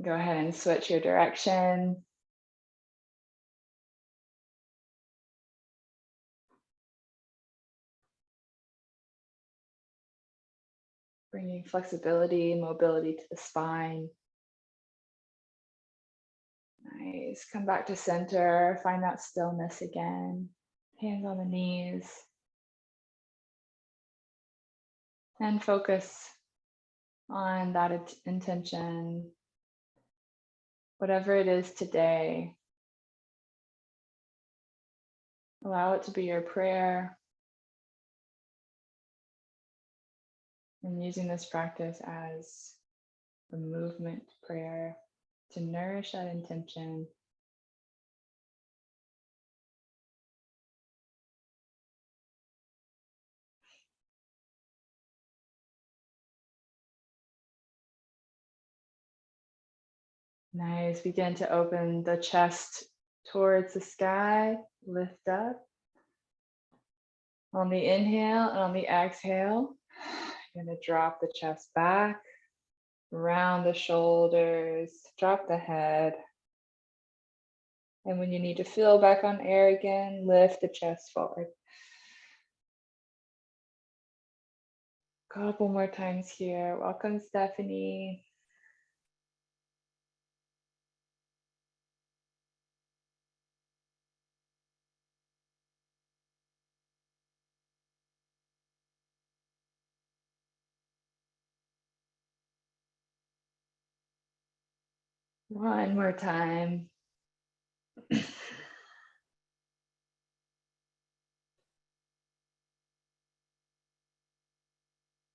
Go ahead and switch your direction. Bringing flexibility, mobility to the spine. Nice. Come back to center. Find that stillness again. Hands on the knees. And focus on that intention. Whatever it is today, allow it to be your prayer. And using this practice as a movement prayer to nourish that intention. Nice. Begin to open the chest towards the sky. Lift up. On the inhale and on the exhale, you're going to drop the chest back, round the shoulders, drop the head. And when you need to fill back on air again, lift the chest forward. Couple more times here. Welcome, Stephanie. One more time.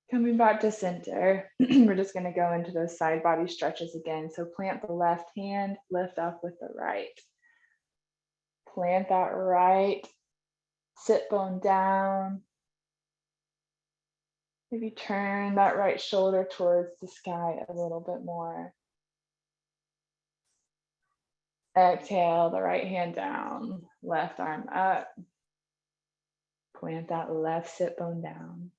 Coming back to center, we're just going to go into those side body stretches again. So plant the left hand, lift up with the right. Plant that right, sit bone down. Maybe turn that right shoulder towards the sky a little bit more. Exhale, the right hand down, left arm up. Plant that left sit bone down.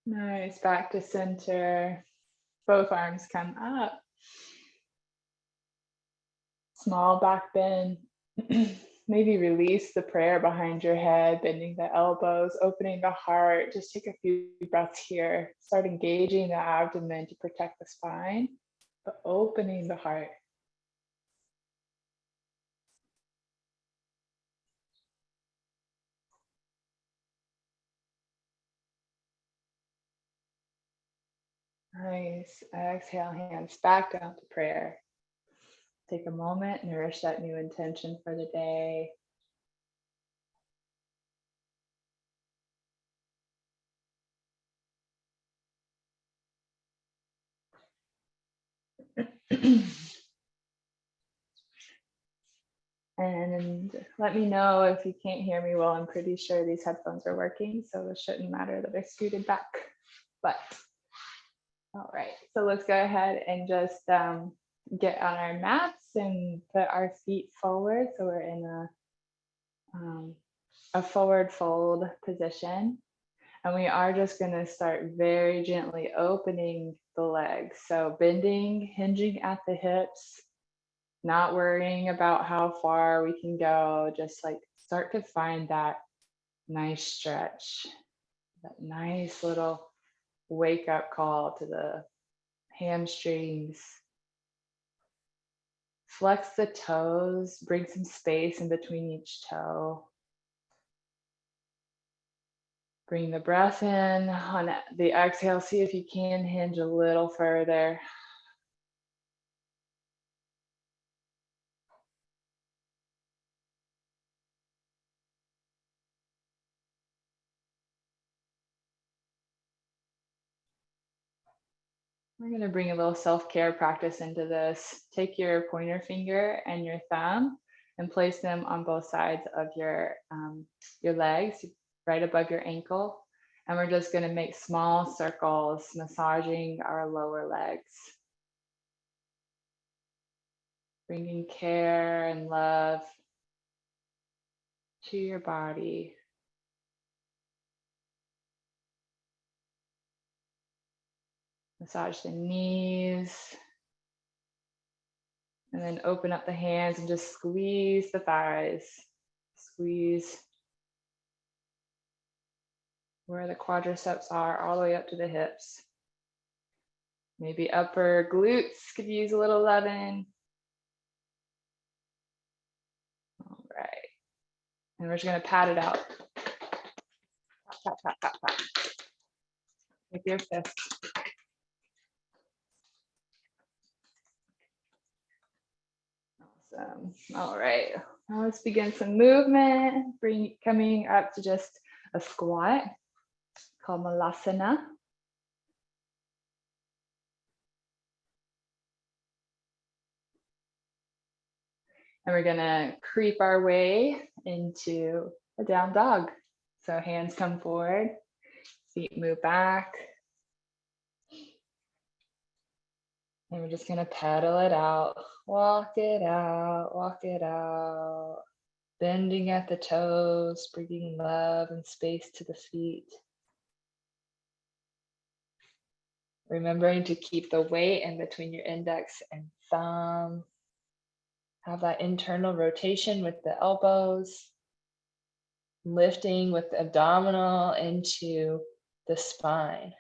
Nice, back to center. Both arms come up. Small back bend. Maybe release the prayer behind your head, bending the elbows, opening the heart. Just take a few breaths here. Start engaging the abdomen to protect the spine, but opening the heart. Nice. Exhale, hands back down to prayer. Take a moment, nourish that new intention for the day. And let me know if you can't hear me well. I'm pretty sure these headphones are working, so it shouldn't matter that they're scooted back. But all right, so let's go ahead and just get on our mats and put our feet forward. So we're in a forward fold position. And we are just going to start very gently opening the legs. So bending, hinging at the hips, not worrying about how far we can go, just like start to find that nice stretch, that nice little wake up call to the hamstrings. Flex the toes, bring some space in between each toe. Bring the breath in. On the exhale, see if you can hinge a little further. We're going to bring a little self-care practice into this. Take your pointer finger and your thumb and place them on both sides of your legs, right above your ankle. And we're just going to make small circles, massaging our lower legs. bringing care and love to your body. Massage the knees. And then open up the hands and just squeeze the thighs. Squeeze where the quadriceps are, all the way up to the hips. Maybe upper glutes could use a little loving. All right. And we're just going to pat it out. Pat, pat, pat, pat. With your fist. Awesome. All right. Now let's begin some movement. Coming up to just a squat called Malasana. And we're gonna creep our way into a down dog. So hands come forward, feet move back. And we're just gonna pedal it out, walk it out, walk it out. Bending at the toes, bringing love and space to the feet. Remembering to keep the weight in between your index and thumb. Have that internal rotation with the elbows. Lifting with the abdominal into the spine.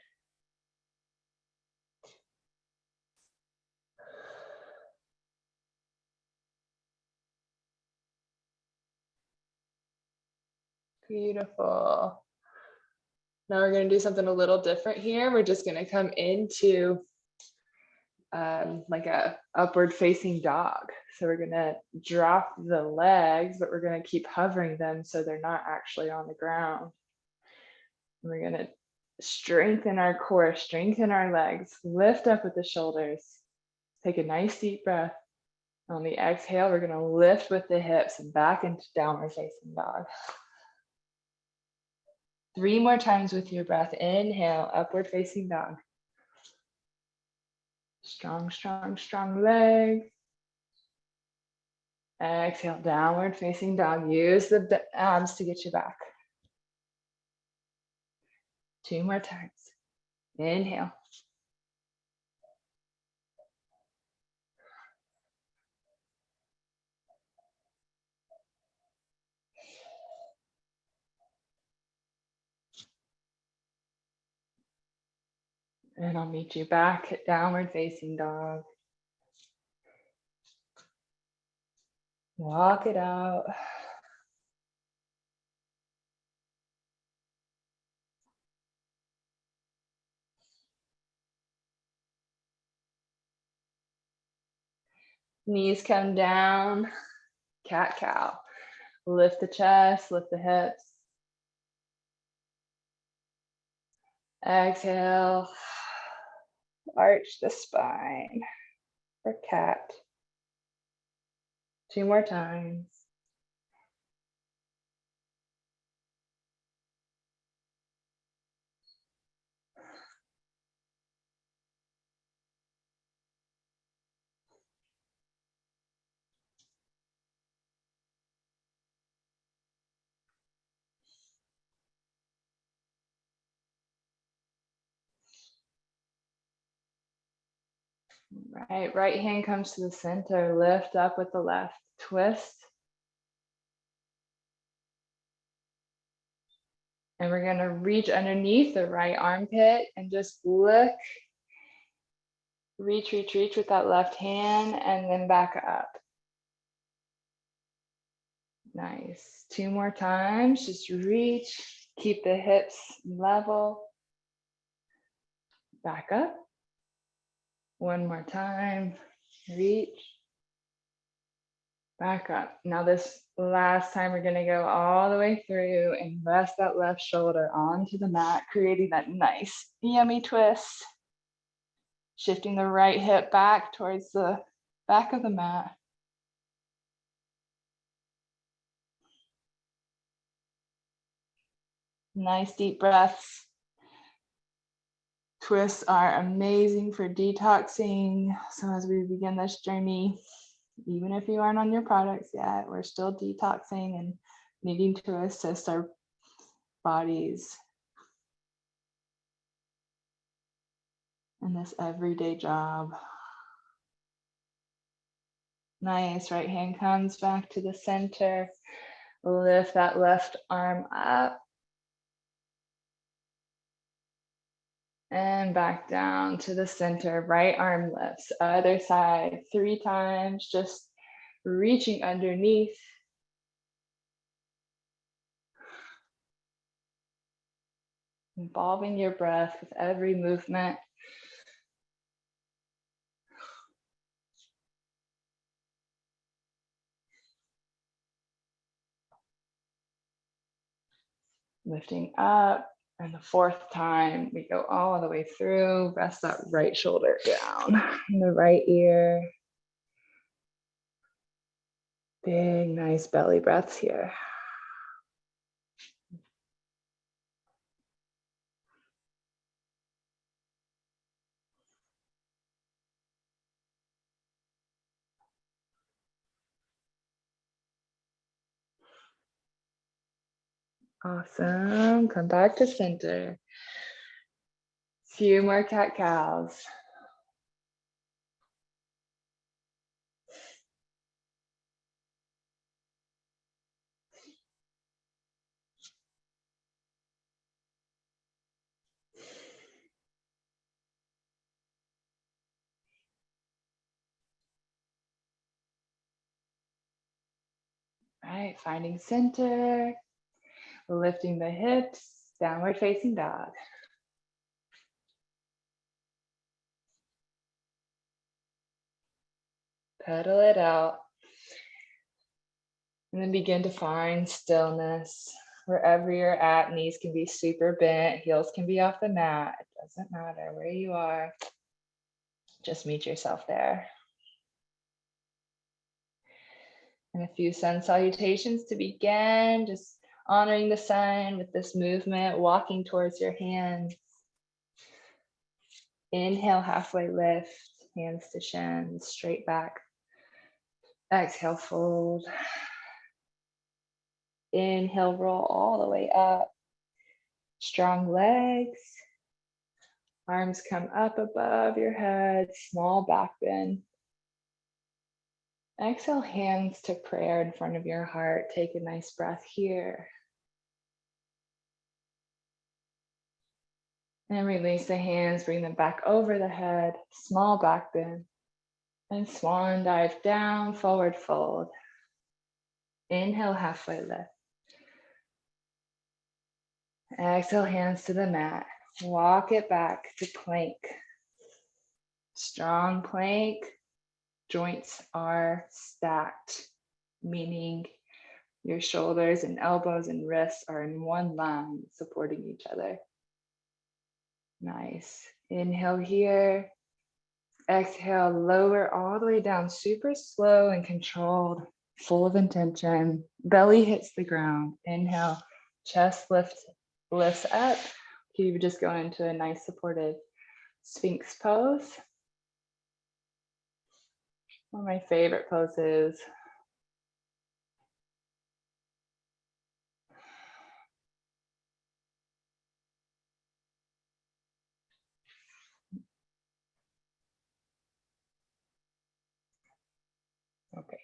Beautiful. Now we're going to do something a little different here. We're just going to come into like a upward facing dog. So we're going to drop the legs, but we're going to keep hovering them so they're not actually on the ground. And we're going to strengthen our core, strengthen our legs, lift up with the shoulders. Take a nice deep breath. On the exhale, we're going to lift with the hips and back into downward facing dog. 3 more times with your breath. Inhale, upward facing dog. Strong, strong, strong leg. Exhale, downward facing dog. Use the abs to get you back. 2 more times. Inhale. And I'll meet you back at downward facing dog. Walk it out. Knees come down. Cat cow. Lift the chest, lift the hips. Exhale. Arch the spine for cat. 2 more times. Right hand comes to the center, lift up with the left, twist. And we're gonna reach underneath the right armpit and just look, reach with that left hand and then back up. Nice, 2 more times, just reach, keep the hips level. Back up. 1 more time, reach. Back up. Now this last time we're gonna go all the way through and rest that left shoulder onto the mat, creating that nice yummy twist. Shifting the right hip back towards the back of the mat. Nice deep breaths. Twists are amazing for detoxing. So as we begin this journey, Even if you aren't on your products yet, we're still detoxing and needing to assist our bodies in this everyday job. Nice. Right hand comes back to the center. Lift that left arm up. And back down to the center. Right arm lifts. Other side 3 times. Just reaching underneath. Involving your breath with every movement. Lifting up. And the 4th time, we go all the way through. Rest that right shoulder down. In the right ear. Big, nice belly breaths here. Awesome. Come back to center. Few more cat-cows. Right, finding center, lifting the hips, downward facing dog. Pedal it out. And then begin to find stillness. Wherever you're at, knees can be super bent, heels can be off the mat. It doesn't matter where you are. Just meet yourself there. And a few sun salutations to begin, just honoring the sun with this movement, walking towards your hands. Inhale, halfway lift, hands to shins, straight back. Exhale, fold. Inhale, roll all the way up. Strong legs. Arms come up above your head, small back bend. Exhale, hands to prayer in front of your heart. Take a nice breath here. And release the hands, bring them back over the head, small back bend. And swan dive down, forward fold. Inhale, halfway lift. Exhale, hands to the mat. Walk it back to plank. Strong plank. Joints are stacked, meaning your shoulders and elbows and wrists are in one line, supporting each other. Nice. Inhale here. Exhale, lower all the way down, super slow and controlled, full of intention. Belly hits the ground. Inhale, chest lifts up. You would just go into a nice supported Sphinx pose. One of my favorite poses. Okay.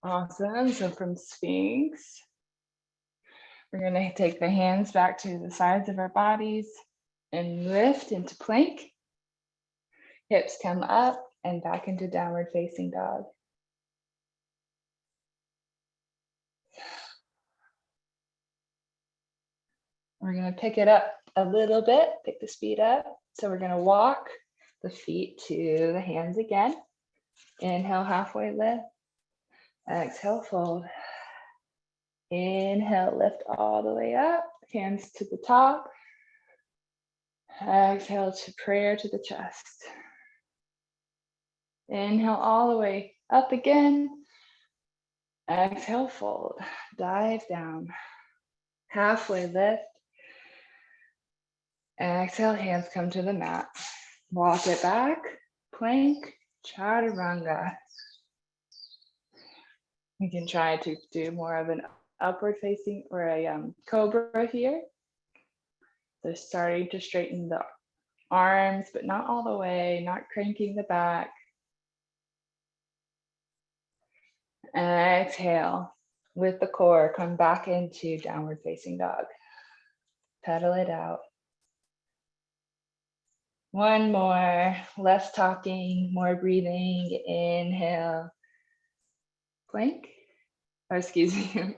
Awesome. So from Sphinx, we're going to take the hands back to the sides of our bodies and lift into plank. Hips come up and back into downward facing dog. We're going to pick it up a little bit, pick the speed up. So we're going to walk the feet to the hands again. Inhale, halfway lift. Exhale, fold. Inhale, lift all the way up. Hands to the top. Exhale to prayer to the chest. Inhale all the way up again. Exhale, fold. Dive down. Halfway lift. Exhale, hands come to the mat. Walk it back. Plank. Chaturanga. We can try to do more of an upward facing or a cobra here. So starting to straighten the arms, but not all the way, not cranking the back. And exhale. With the core, come back into downward facing dog. Pedal it out. One more, less talking, more breathing. Inhale, plank. Oh, excuse me.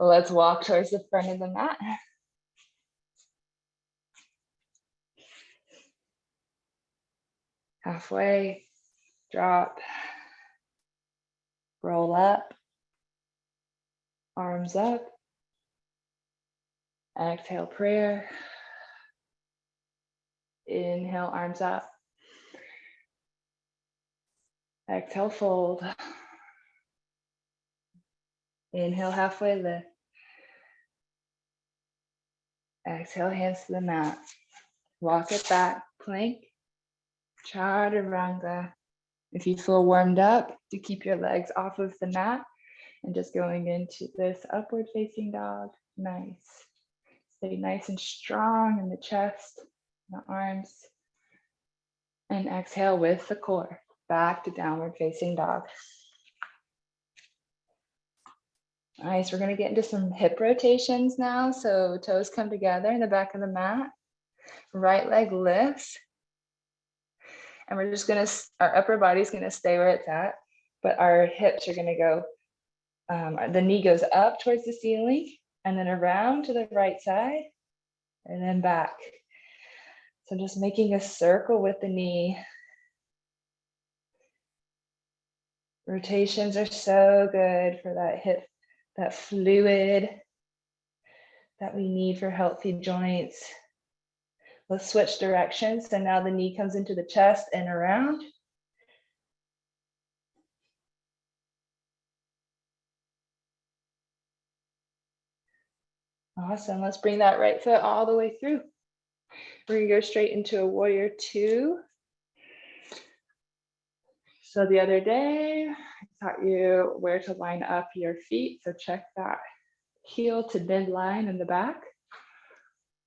Let's walk towards the front of the mat. Halfway, drop, roll up, arms up. Exhale, prayer. Inhale, arms up. Exhale, fold. Inhale, halfway lift. Exhale, hands to the mat. Walk it back, plank, chaturanga. If you feel warmed up, to keep your legs off of the mat and just going into this upward facing dog. Nice. Stay nice and strong in the chest, the arms. And exhale with the core, back to downward facing dog. Nice, we're gonna get into some hip rotations now. So toes come together in the back of the mat. Right leg lifts. And we're just gonna, our upper body's gonna stay where it's at, but our hips are gonna go, the knee goes up towards the ceiling and then around to the right side and then back. So just making a circle with the knee. Rotations are so good for that hip, that fluid that we need for healthy joints. Let's switch directions. So now the knee comes into the chest and around. Awesome. Let's bring that right foot all the way through. We're gonna go straight into a warrior two. So the other day, I taught you where to line up your feet. So check that heel to midline in the back.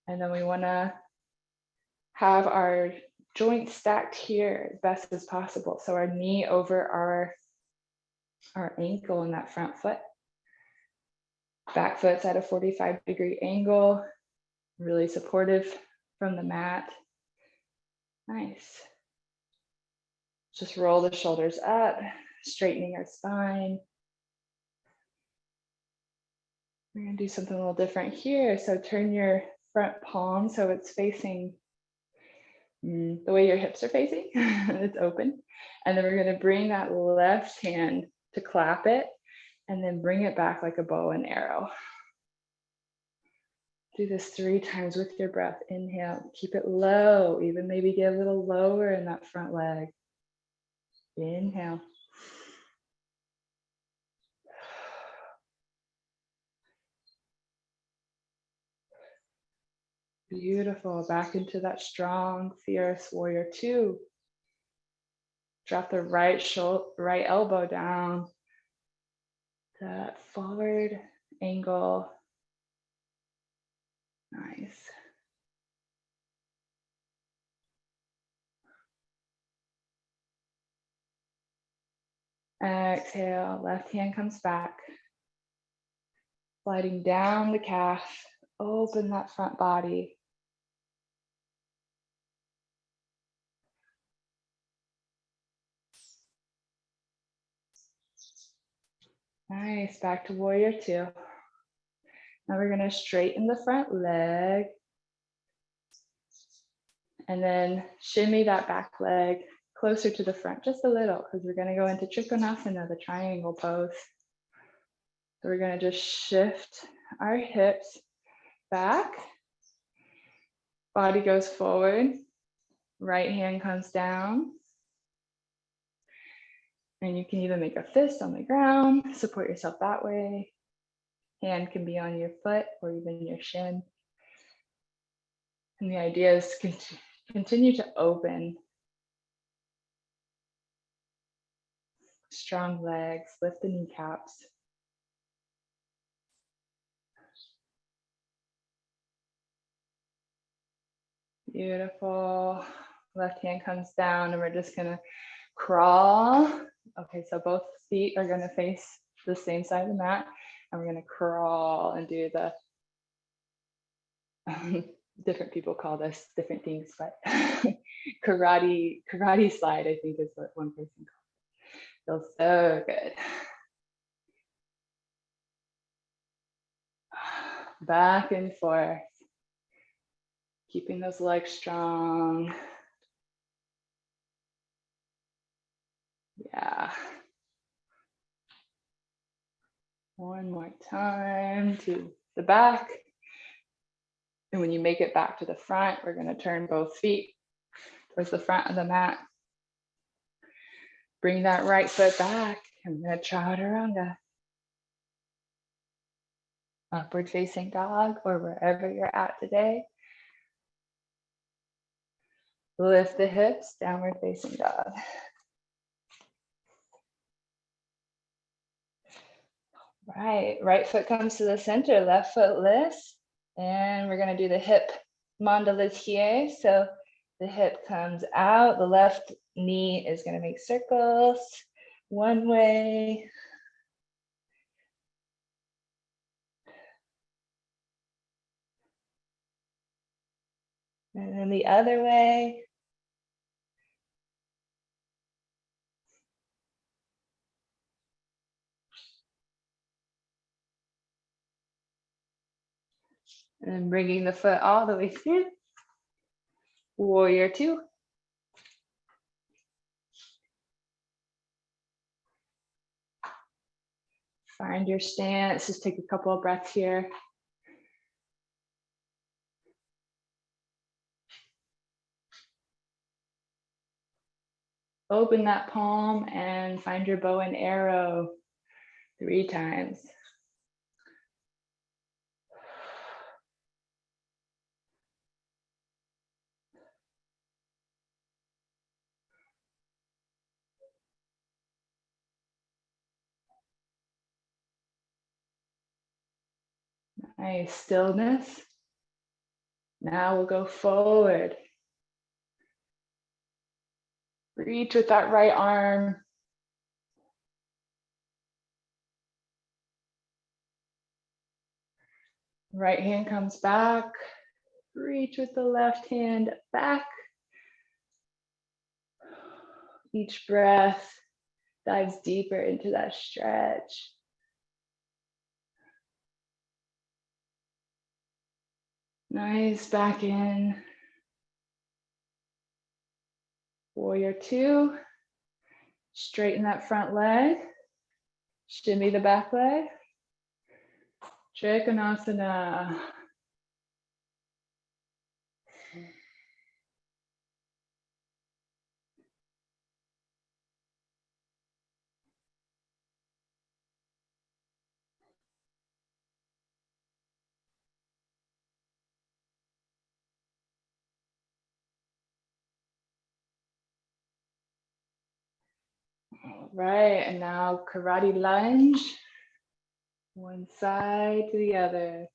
And then we wanna have our joints stacked here as best as possible. So our knee over our ankle in that front foot. Back foot's at a 45-degree angle, really supportive from the mat. Nice. Just roll the shoulders up, straightening our spine. We're gonna do something a little different here. So turn your front palm so it's facing the way your hips are facing, it's open. And then we're gonna bring that left hand to clap it and then bring it back like a bow and arrow. Do this 3 times with your breath. Inhale, keep it low, even maybe get a little lower in that front leg. Inhale. Beautiful, back into that strong, fierce warrior two. Drop the right elbow down. That forward angle. Nice. Exhale, left hand comes back. Sliding down the calf, open that front body. Nice, back to warrior two. Now we're gonna straighten the front leg and then shimmy that back leg closer to the front, just a little, because we're gonna go into Trikonasana, the triangle pose. So we're gonna just shift our hips back, body goes forward, right hand comes down, and you can even make a fist on the ground, support yourself that way. Hand can be on your foot or even your shin. And the idea is to continue to open strong legs, lift the kneecaps. Beautiful. Left hand comes down and we're just gonna crawl. Okay, so both feet are gonna face the same side of the mat and we're gonna crawl and do the, different people call this different things, but karate slide, I think is what one person called it. Feels so good. Back and forth. Keeping those legs strong. Yeah. One more time to the back. And when you make it back to the front, we're going to turn both feet towards the front of the mat. Bring that right foot back. I'm going to chaturanga. Upward facing dog or wherever you're at today. Lift the hips, downward facing dog. Right foot comes to the center, left foot lifts. And we're going to do the hip mandalas here. So the hip comes out, the left knee is going to make circles one way. And then the other way. And then bringing the foot all the way through. Warrior two. Find your stance. Just take a couple of breaths here. Open that palm and find your bow and arrow 3 times. Nice stillness. Now we'll go forward. Reach with that right arm. Right hand comes back. Reach with the left hand back. Each breath dives deeper into that stretch. Nice, back in. Warrior two. Straighten that front leg. Shimmy the back leg. Trikonasana. All right, and now karate lunge. One side to the other.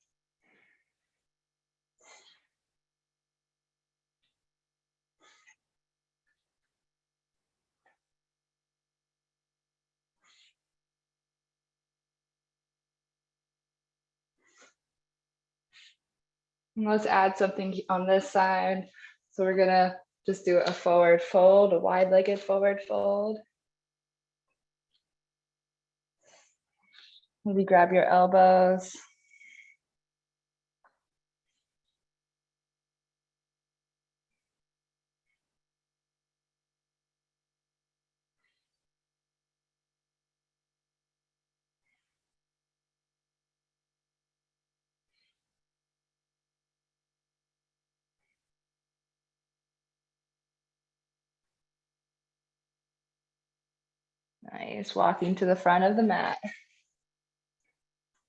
And let's add something on this side. So we're gonna just do a forward fold, a wide-legged forward fold. Maybe grab your elbows. Nice, walking to the front of the mat.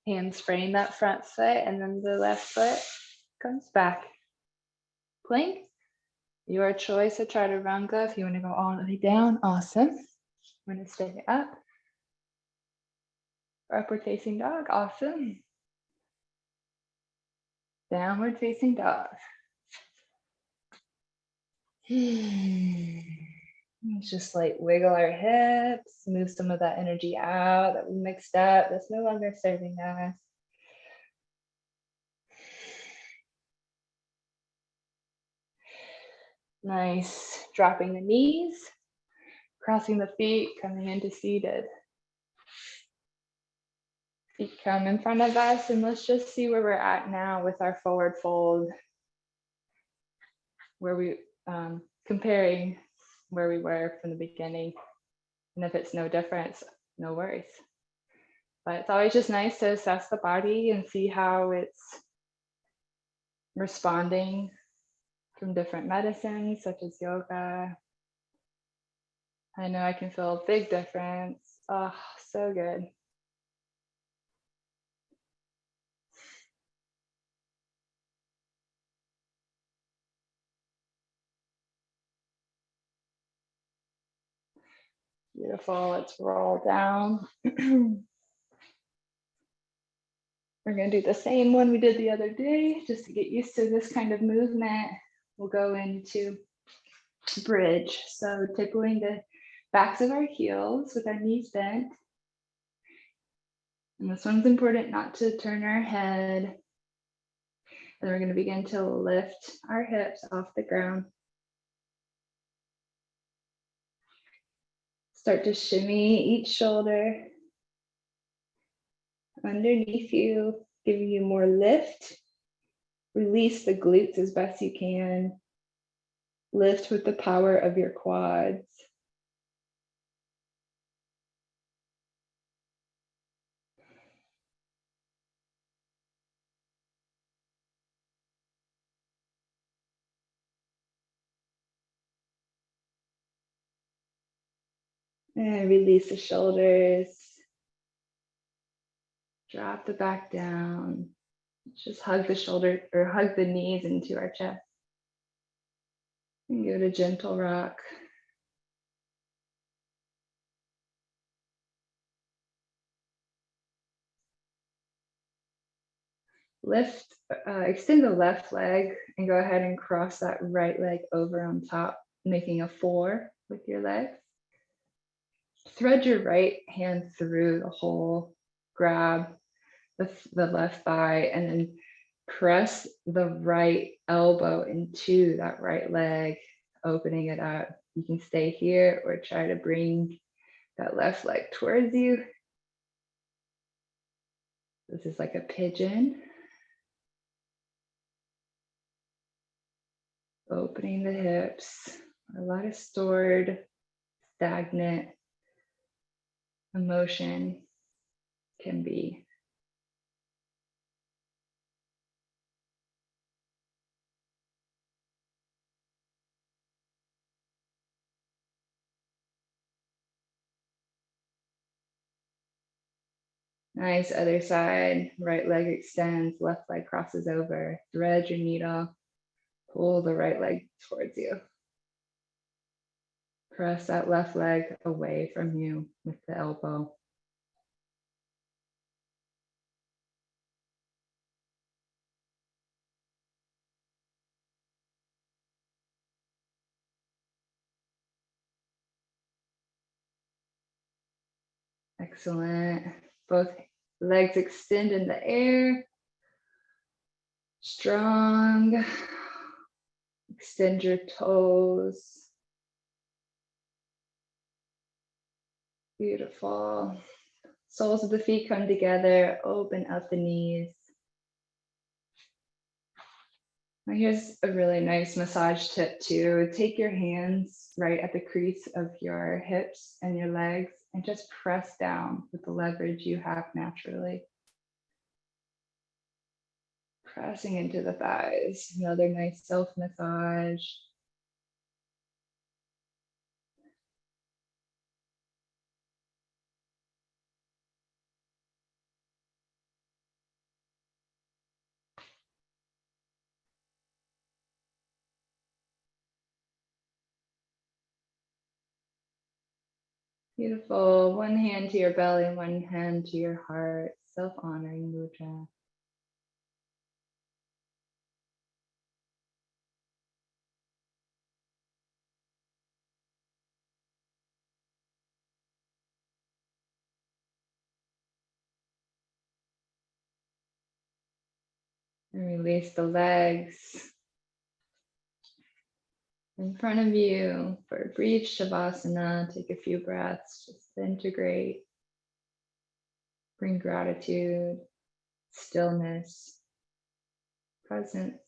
Hands frame that front foot and then the left foot comes back. Plank, your choice of chaturanga. If you want to go all the way down, awesome. I'm going to stay up. Upward facing dog. Awesome. Downward facing dog. Let's just like wiggle our hips, move some of that energy out that we mixed up, that's no longer serving us. Nice. Dropping the knees, crossing the feet, coming into seated. Feet come in front of us, and let's just see where we're at now with our forward fold, where we comparing where we were from the beginning. And if it's no difference, no worries. But it's always just nice to assess the body and see how it's responding from different medicines, such as yoga. I know I can feel a big difference. Oh, so good. Beautiful. Let's roll down. We're going to do the same one we did the other day, just to get used to this kind of movement. We'll go into bridge. So tickling the backs of our heels with our knees bent. And this one's important not to turn our head. And we're going to begin to lift our hips off the ground. Start to shimmy each shoulder underneath you, giving you more lift. Release the glutes as best you can. Lift with the power of your quads. And release the shoulders. Drop the back down. Just hug the shoulder or hug the knees into our chest. And go to gentle rock. Lift, extend the left leg and go ahead and cross that right leg over on top, making a 4 with your legs. Thread your right hand through the hole, grab the left thigh, and then press the right elbow into that right leg, opening it up. You can stay here or try to bring that left leg towards you. This is like a pigeon. Opening the hips. A lot of stored, stagnant emotion can be. Nice, other side, right leg extends, left leg crosses over. Thread your needle, pull the right leg towards you. Press that left leg away from you with the elbow. Excellent. Both legs extend in the air. Strong. Extend your toes. Beautiful. Soles of the feet come together. Open up the knees. Now here's a really nice massage tip too. Take your hands right at the crease of your hips and your legs and just press down with the leverage you have naturally. Pressing into the thighs. Another nice self-massage. Beautiful. One hand to your belly, one hand to your heart. Self-honoring mudra. And release the legs in front of you for a brief shavasana. Take a few breaths just to integrate. Bring gratitude, stillness, presence.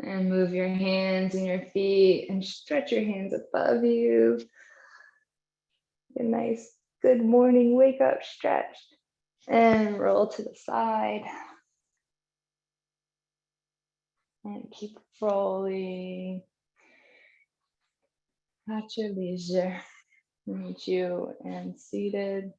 And move your hands and your feet and stretch your hands above you. A nice good morning wake up stretch. And roll to the side. And keep rolling at your leisure. Meet you and seated.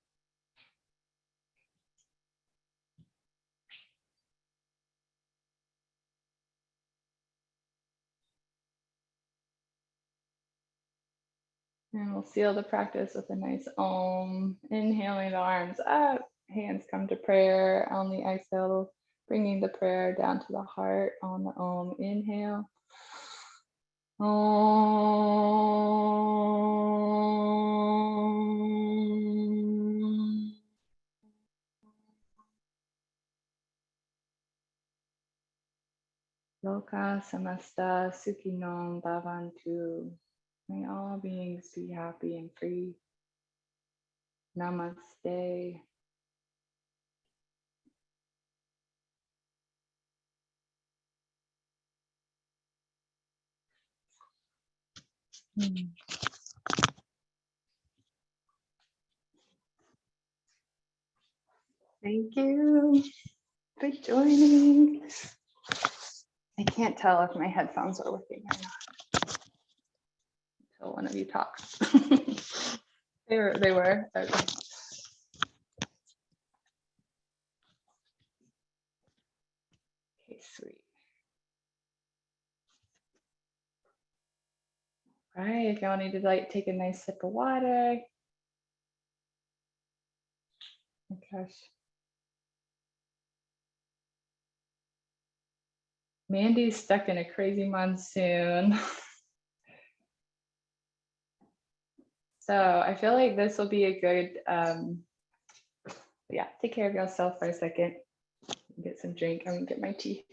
And we'll seal the practice with a nice Om. Inhaling the arms up, hands come to prayer. On the exhale, bringing the prayer down to the heart on the Om. Inhale. Om. Loka samasta sukhinom bhavantu. May all beings be happy and free. Namaste. Thank you for joining. I can't tell if my headphones are working or not until one of you talks. They were. Okay. Okay, sweet. All right, if y'all need to like take a nice sip of water. Oh gosh. Mandy's stuck in a crazy monsoon. So I feel like this will be a good, yeah, take care of yourself for a second. Get some drink. I'm gonna get my tea.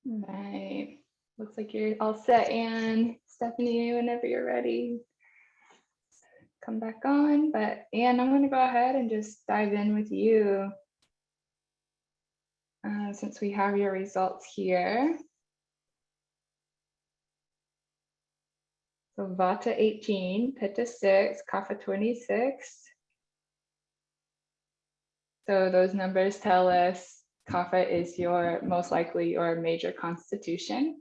Right. Looks like you're all set, Anne. Stephanie, whenever you're ready, come back on. But Anne, I'm going to go ahead and just dive in with you since we have your results here. So Vata 18, Pitta 6, Kapha 26. So those numbers tell us Kapha is your most likely your major constitution.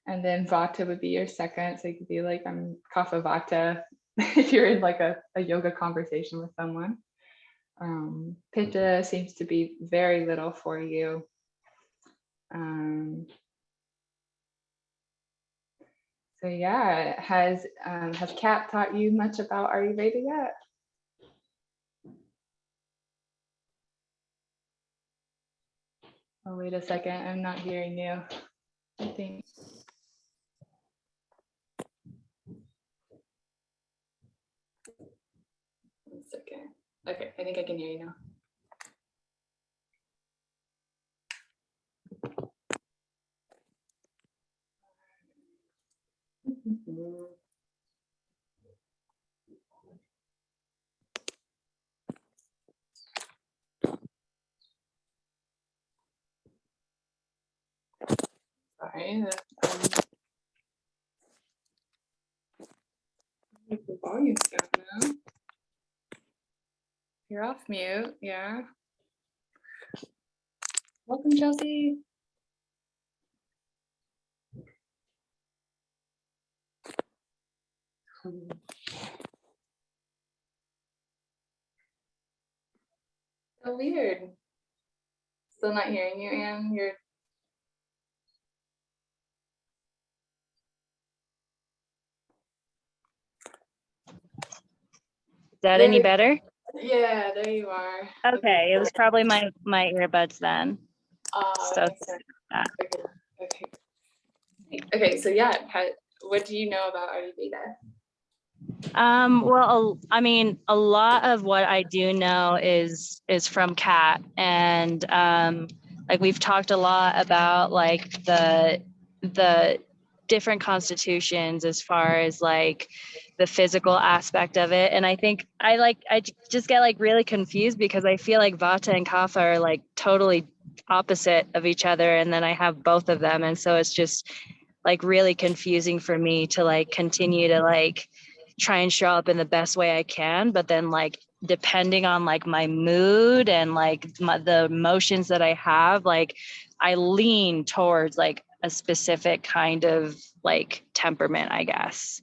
And then Vata would be your second. So you could be like, I'm Kapha Vata if you're in like a yoga conversation with someone. Pitta seems to be very little for you. So yeah, has Kat taught you much about Ayurveda yet? Oh, wait a second, I'm not hearing you. I think. One second. Okay, I think I can hear you now. Sorry, the volume's down now. You're off mute, yeah. Welcome, Chelsea. So weird. Still not hearing you, Anne. You're. Is that any better? Yeah, there you are. Okay, it was probably my earbuds then. So Makes sense. Okay. So yeah, what do you know about Ayurveda? Well, I mean, a lot of what I do know is from Kat, and like we've talked a lot about like the different constitutions as far as like the physical aspect of it. And I think I just get like really confused because I feel like Vata and Kapha are like totally opposite of each other, and then I have both of them, and so it's just like really confusing for me to like continue to like try and show up in the best way I can, but then like depending on like my mood and like the emotions that I have, like I lean towards like a specific kind of like temperament, I guess.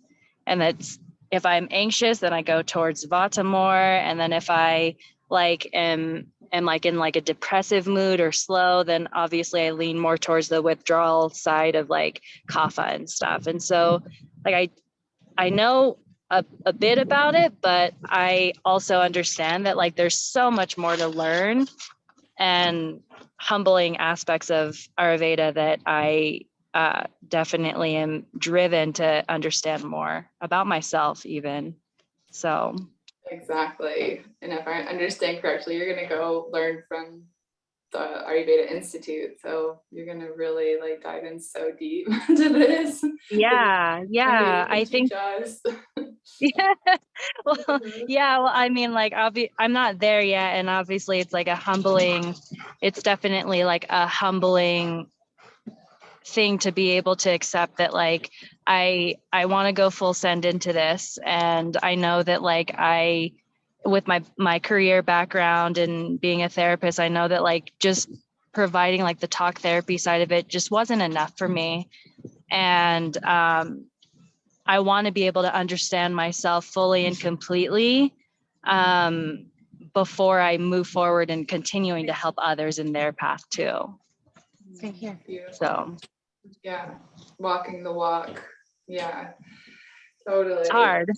And that's, if I'm anxious, then I go towards Vata more. And then if I like am like in like a depressive mood or slow, then obviously I lean more towards the withdrawal side of like Kapha and stuff. And so like I know a bit about it, but I also understand that like there's so much more to learn and humbling aspects of Ayurveda that I definitely am driven to understand more about myself even. So. Exactly. And if I understand correctly, you're going to go learn from the Ayurveda Institute. So you're going to really like dive in so deep into this. Yeah. I think. Yeah. Well, yeah. Well, I mean, like, I'm not there yet, and obviously, it's like a humbling. It's definitely like a humbling thing to be able to accept that, like, I want to go full send into this, and I know that, like, with my career background and being a therapist, I know that like just providing like the talk therapy side of it just wasn't enough for me, and I want to be able to understand myself fully and completely before I move forward and continuing to help others in their path too. Right here. So yeah, walking the walk. Yeah, totally. It's hard.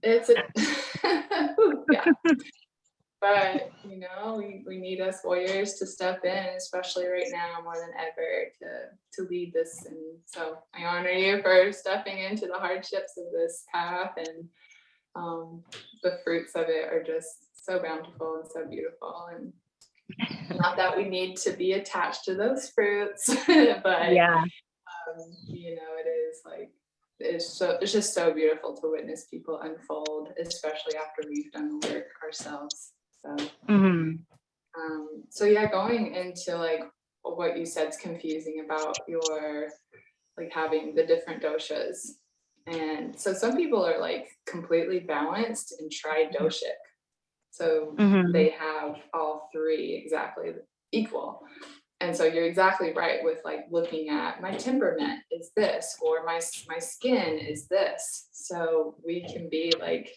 it's a yeah. But you know, we need us warriors to step in, especially right now more than ever, to lead this. And so I honor you for stepping into the hardships of this path, and the fruits of it are just so bountiful and so beautiful. And Not that we need to be attached to those fruits, but Yeah. you know, it is like, it's just so beautiful to witness people unfold, especially after we've done the work ourselves. So Hmm. so yeah, going into like what you said is confusing about your like having the different doshas. And so some people are like completely balanced and tri-doshic. So Hmm. they have all three exactly equal. And so you're exactly right with like looking at my temperament is this, or my skin is this. So we can be like,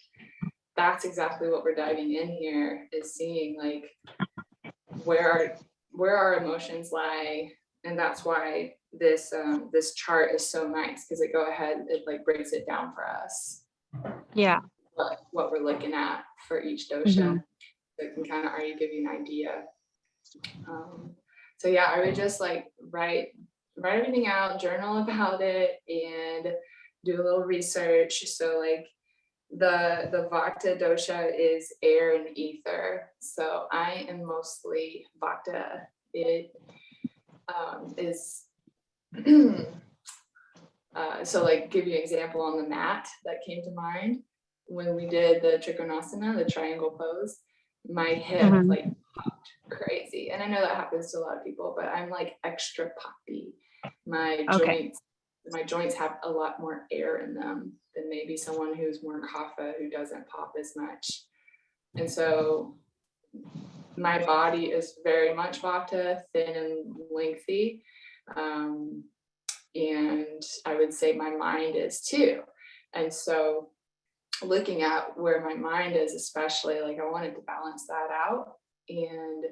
that's exactly what we're diving in here, is seeing like where our emotions lie. And that's why this chart is so nice, because it like breaks it down for us, Yeah. what we're looking at for each Hmm. dosha. So it can kind of already give you an idea. So yeah, I would just like write everything out, journal about it, and do a little research. So like the Vata dosha is air and ether. So I am mostly Vata. It is so like give you an example on the mat that came to mind when we did the Trikonasana, the triangle pose. My hip Hmm. like popped crazy, and I know that happens to a lot of people, but I'm like extra poppy. My Okay. joints, my joints have a lot more air in them than maybe someone who's more kapha, who doesn't pop as much. And so my body is very much Vata, thin and lengthy. Um, and I would say my mind is too. And so looking at where my mind is, especially, like I wanted to balance that out. And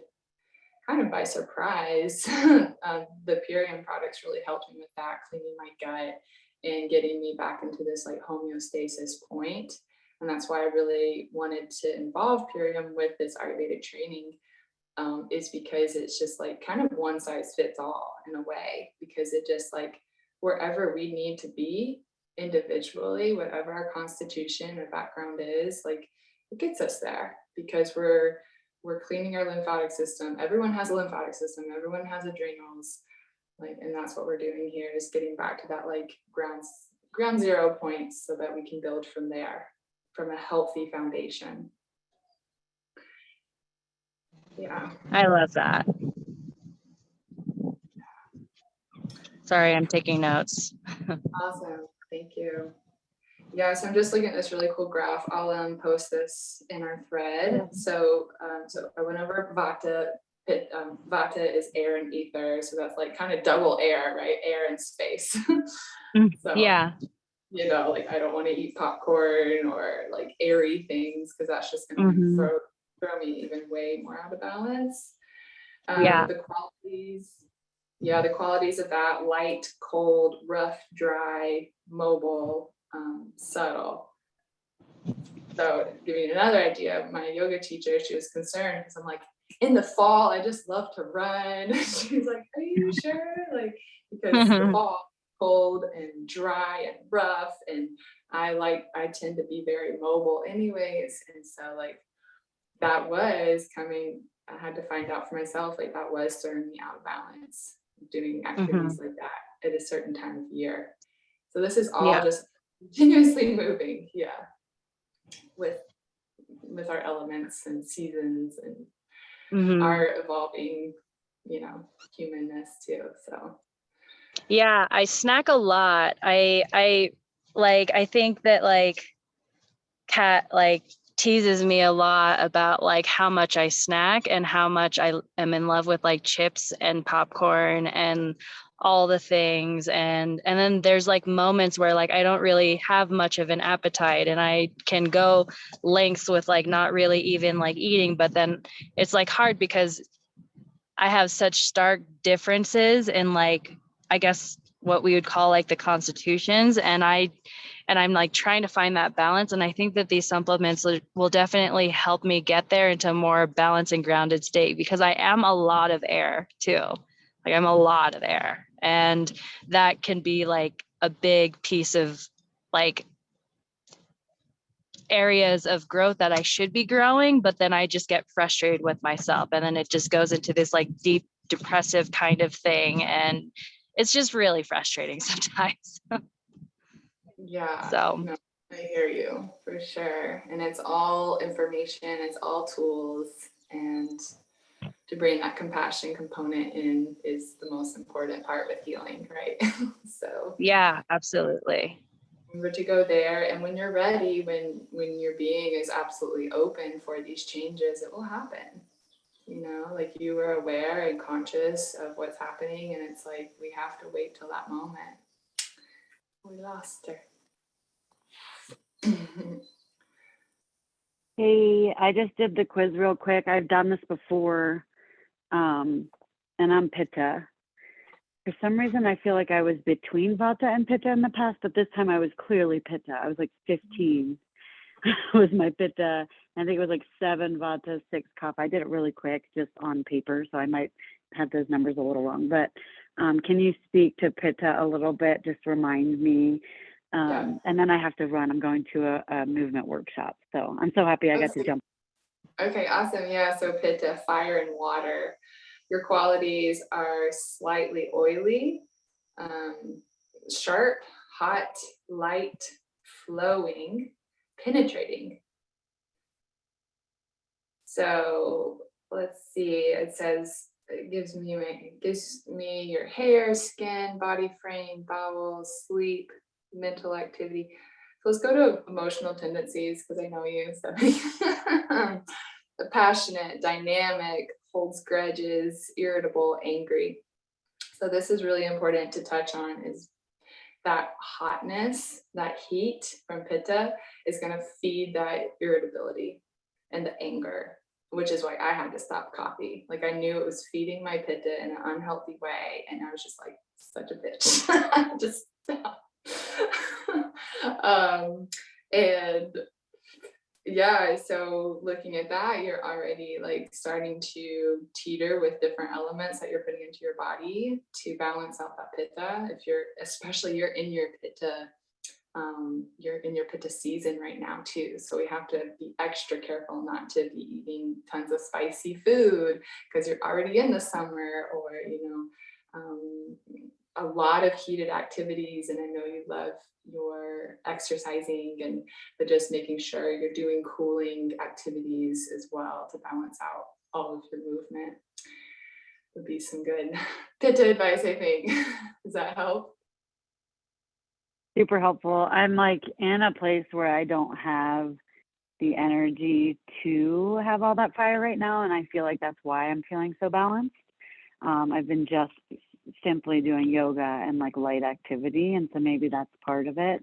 kind of by surprise, the Purium products really helped me with that, cleaning my gut and getting me back into this like homeostasis point. And that's why I really wanted to involve Purium with this Ayurvedic training, is because it's just like kind of one size fits all in a way, because it just like wherever we need to be individually, whatever our constitution or background is, like it gets us there, because we're cleaning our lymphatic system. Everyone has a lymphatic system, everyone has adrenals, like, and that's what we're doing here, is getting back to that like ground zero point, so that we can build from there, from a healthy foundation. Yeah. I love that. Sorry, I'm taking notes. Awesome. Thank you. Yeah, so I'm just looking at this really cool graph. I'll post this in our thread. So I went over Vata. Vata is air and ether, so that's like kind of double air, right? Air and space. So Yeah. you know, like I don't want to eat popcorn or like airy things, because that's just going to Hmm. throw me even way more out of balance. Yeah. The qualities, yeah, the qualities of that: light, cold, rough, dry, mobile, subtle. So to give you another idea, my yoga teacher, she was concerned because I'm like, in the fall, I just love to run. She's like, are you sure? Like, because the fall, cold and dry and rough, and I tend to be very mobile anyways. And so like that was coming, I had to find out for myself, like that was throwing me out of balance, doing Hmm. activities like that at a certain time of year. So this is all Yeah. just continuously moving, yeah, with our elements and seasons and Hmm. our evolving, you know, humanness too. So Yeah, I snack a lot. I think that like Kat like teases me a lot about like how much I snack and how much I am in love with like chips and popcorn and all the things, and then there's like moments where like I don't really have much of an appetite and I can go lengths with like not really even like eating, but then it's like hard because I have such stark differences in like, I guess what we would call like the constitutions. And I'm like trying to find that balance. And I think that these supplements will definitely help me get there into a more balanced and grounded state, because I am a lot of air too. Like I'm a lot of air. And that can be like a big piece of like areas of growth that I should be growing, but then I just get frustrated with myself. And then it just goes into this like deep depressive kind of thing. And it's just really frustrating sometimes. Yeah, So no, I hear you for sure. And it's all information, it's all tools. And to bring that compassion component in is the most important part with healing, right? So yeah, absolutely. remember to go there, and when you're ready, when your being is absolutely open for these changes, it will happen. You know, like you were aware and conscious of what's happening, and it's like we have to wait till that moment. We lost her. Hey, I just did the quiz real quick. I've done this before, and I'm Pitta. For some reason, I feel like I was between Vata and Pitta in the past, but this time I was clearly Pitta. I was like 15 was my Pitta. I think it was like 7 Vata, 6 Kapha. I did it really quick, just on paper, so I might have those numbers a little wrong. But can you speak to Pitta a little bit? Just remind me. Yeah. And then I have to run. I'm going to a movement workshop. So I'm so happy I got to jump. Okay, awesome. Yeah, so Pitta, fire and water. Your qualities are slightly oily, sharp, hot, light, flowing, penetrating. So let's see, it says it gives me your hair, skin, body frame, bowels, sleep, mental activity. So let's go to emotional tendencies because I know you. So passionate, dynamic, holds grudges, irritable, angry. So this is really important to touch on is that hotness, that heat from Pitta is going to feed that irritability and the anger, which is why I had to stop coffee. Like I knew it was feeding my Pitta in an unhealthy way. And I was just like, such a bitch. Just stop. And yeah, so looking at that, you're already like starting to teeter with different elements that you're putting into your body to balance out that Pitta. If you're, especially you're in your Pitta, you're in your Pitta season right now too. So we have to be extra careful not to be eating tons of spicy food because you're already in the summer, or, a lot of heated activities. And I know you love your exercising, but just making sure you're doing cooling activities as well to balance out all of your movement would be some good Pitta advice, I think. Does that help? Super helpful. I'm like in a place where I don't have the energy to have all that fire right now. And I feel like that's why I'm feeling so balanced. I've been just simply doing yoga and like light activity. And so maybe that's part of it.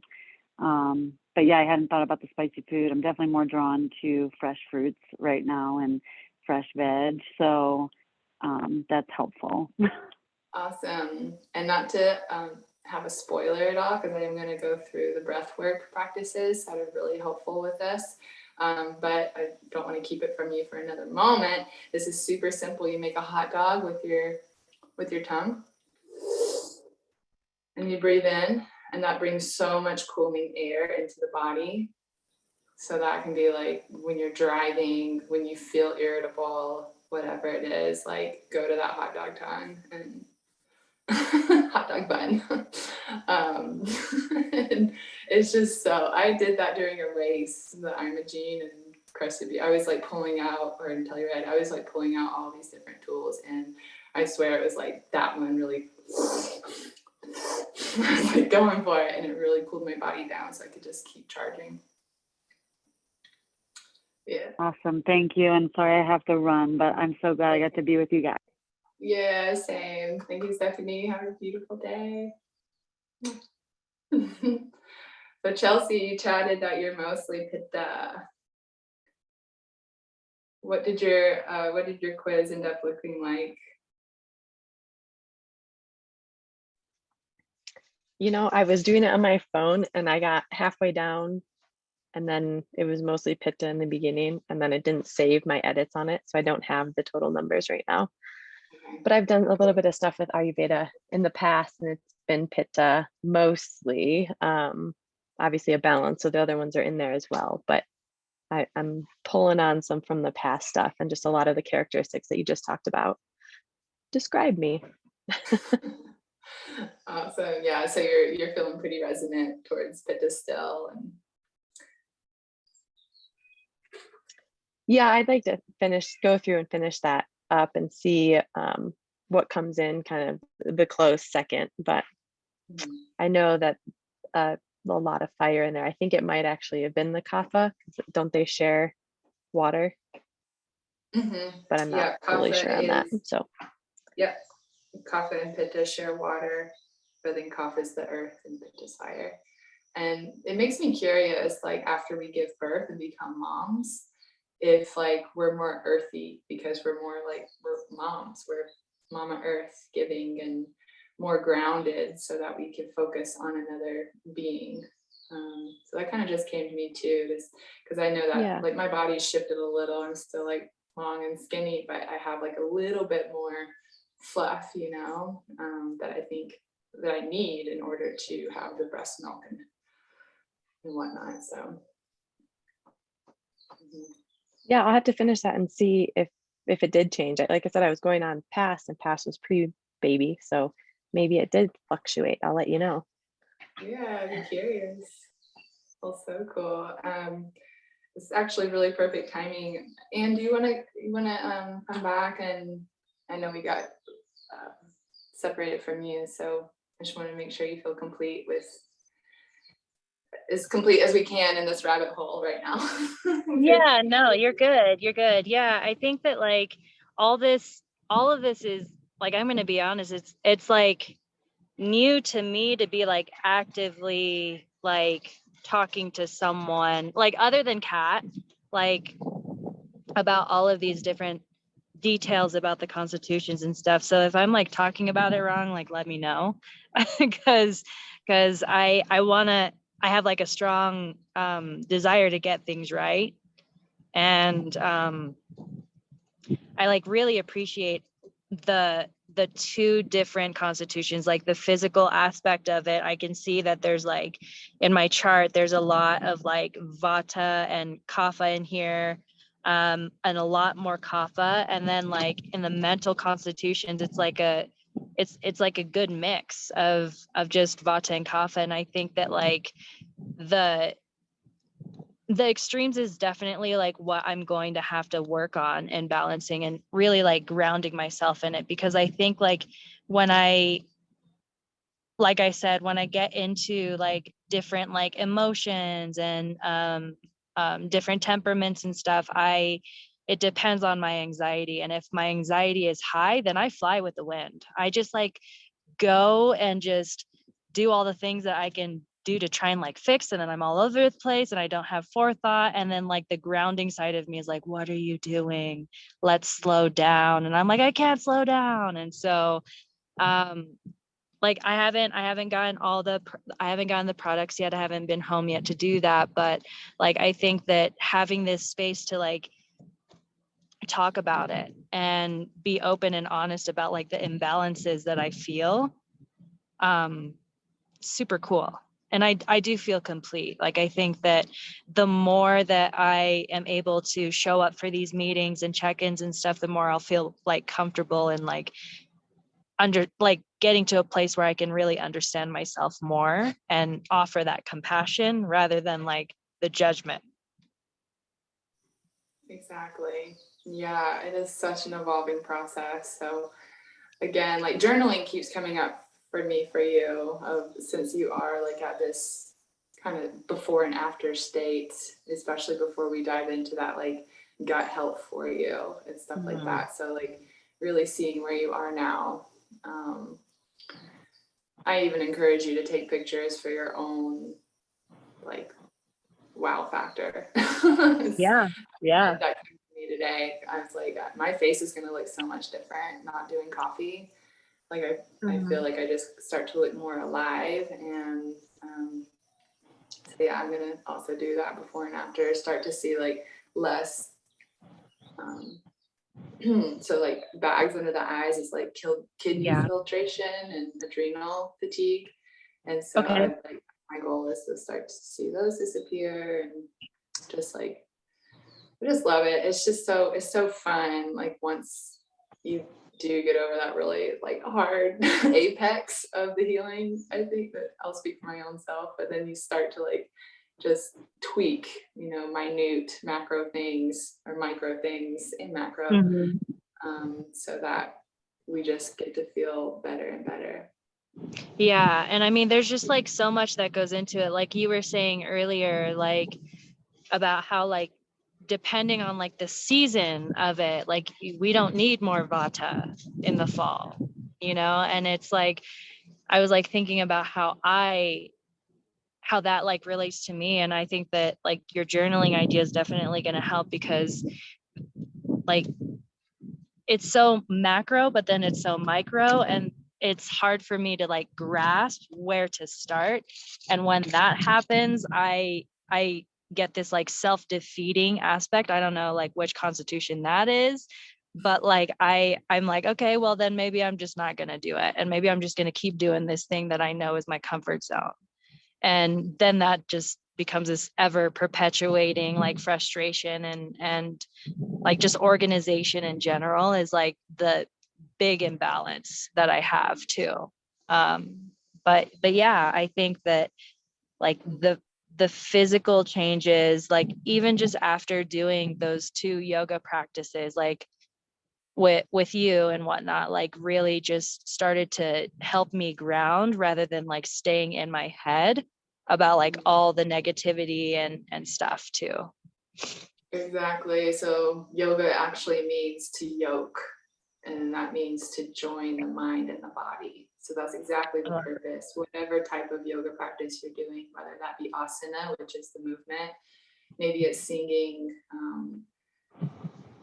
But yeah, I hadn't thought about the spicy food. I'm definitely more drawn to fresh fruits right now and fresh veg. So that's helpful. Awesome. And not to have a spoiler at all, because I'm going to go through the breath work practices that are really helpful with this. But I don't want to keep it from you for another moment. This is super simple. You make a hot dog with your tongue, and you breathe in, and that brings so much cooling air into the body. So that can be like when you're driving, when you feel irritable, whatever it is, like go to that hot dog tongue and hot dog bun. And it's just so, I did that during a race, the Imogene and Crested Butte. I was like pulling out, or in Telluride, I was like pulling out all these different tools, and I swear it was like that one really I was like going for it, and it really cooled my body down so I could just keep charging. Yeah. Awesome. Thank you. And sorry I have to run, but I'm so glad I got to be with you guys. Yeah, same. Thank you, Stephanie. Have a beautiful day. So Chelsea, you chatted that you're mostly Pitta. What did your quiz end up looking like? I was doing it on my phone and I got halfway down and then it was mostly Pitta in the beginning and then it didn't save my edits on it. So I don't have the total numbers right now. Okay. But I've done a little bit of stuff with Ayurveda in the past and it's been Pitta mostly. Obviously a balance, so the other ones are in there as well. But I'm pulling on some from the past stuff, and just a lot of the characteristics that you just talked about describe me. Awesome. Yeah. So you're feeling pretty resonant towards Pitta still. And Yeah, I'd like to go through and finish that up and see what comes in kind of the close second. But I know that a lot of fire in there. I think it might actually have been the kapha. 'Cause don't they share water? But I'm not yeah, fully kapha sure on that. is, So yep. Kapha and Pitta share water, but then kapha is the earth and Pitta is fire. And it makes me curious, like after we give birth and become moms, if like we're more earthy because we're moms, we're mama earth giving and more grounded so that we can focus on another being. So that kind of just came to me too, because I know that yeah, like my body's shifted a little. I'm still like long and skinny, but I have like a little bit more fluff, that I think that I need in order to have the breast milk and whatnot. So yeah, I'll have to finish that and see if it did change. Like I said, I was going on past, and past was pre-baby, so maybe it did fluctuate. I'll let you know. yeah, I'd be curious. Well, so cool. It's actually really perfect timing. And do you wanna come back? And I know we got separated from you, so I just want to make sure you feel complete with as complete as we can in this rabbit hole right now. Yeah, no, you're good. You're good. Yeah, I think that like all of this is like, I'm gonna be honest, it's like new to me to be like actively like talking to someone like other than Kat, like about all of these different details about the constitutions and stuff. So if I'm like talking about it wrong, like let me know. because I have like a strong desire to get things right. And I like really appreciate the two different constitutions, like the physical aspect of it. I can see that there's like in my chart, there's a lot of like vata and kapha in here, and a lot more kapha. And then like in the mental constitutions, it's like a good mix of just vata and kapha. And I think that like the extremes is definitely like what I'm going to have to work on and balancing and really like grounding myself in it, because I think like when like I said, when I get into like different like emotions and different temperaments and stuff, it depends on my anxiety. And if my anxiety is high, then I fly with the wind. I just like go and just do all the things that I can do to try and like fix it, and I'm all over the place and I don't have forethought. And then like the grounding side of me is like, what are you doing? Let's slow down. And I'm like, I can't slow down. And so like I haven't gotten the products yet. I haven't been home yet to do that, but like I think that having this space to like talk about it and be open and honest about like the imbalances that I feel, super cool. And I do feel complete. Like I think that the more that I am able to show up for these meetings and check-ins and stuff, the more I'll feel like comfortable and like getting to a place where I can really understand myself more and offer that compassion rather than like the judgment. Exactly. Yeah, it is such an evolving process. So again, like journaling keeps coming up for me, for you, since you are like at this kind of before and after state, especially before we dive into that like gut health for you and stuff like that. So like really seeing where you are now. I even encourage you to take pictures for your own like wow factor. Yeah. That came to me today. I was like, my face is gonna look so much different not doing coffee. Like I feel like I just start to look more alive. And so yeah, I'm gonna also do that before and after, start to see like less so like bags under the eyes is like kidney filtration and adrenal fatigue. And so Okay. like my goal is to start to see those disappear and just like I just love it. It's so fun. Like once you do get over that really like hard apex of the healing, I think that I'll speak for my own self, but then you start to like just tweak, minute macro things or micro things in macro, so that we just get to feel better and better. Yeah. And I mean, there's just like so much that goes into it. Like you were saying earlier, like about how like depending on like the season of it, like we don't need more vata in the fall, and it's like, I was like thinking about how that like relates to me. And I think that like your journaling idea is definitely going to help, because like it's so macro, but then it's so micro, and it's hard for me to like grasp where to start. And when that happens, I get this like self-defeating aspect. I don't know like which constitution that is, but like I'm like, okay, well then maybe I'm just not going to do it, and maybe I'm just going to keep doing this thing that I know is my comfort zone. And then that just becomes this ever perpetuating like frustration, and like just organization in general is like the big imbalance that I have too. But yeah, I think that like the physical changes, like even just after doing those 2 yoga practices, like with you and whatnot, like really just started to help me ground rather than like staying in my head about like all the negativity and stuff too. Exactly. So yoga actually means to yoke, and that means to join the mind and the body. So that's exactly the purpose. Whatever type of yoga practice you're doing, whether that be asana, which is the movement, maybe it's singing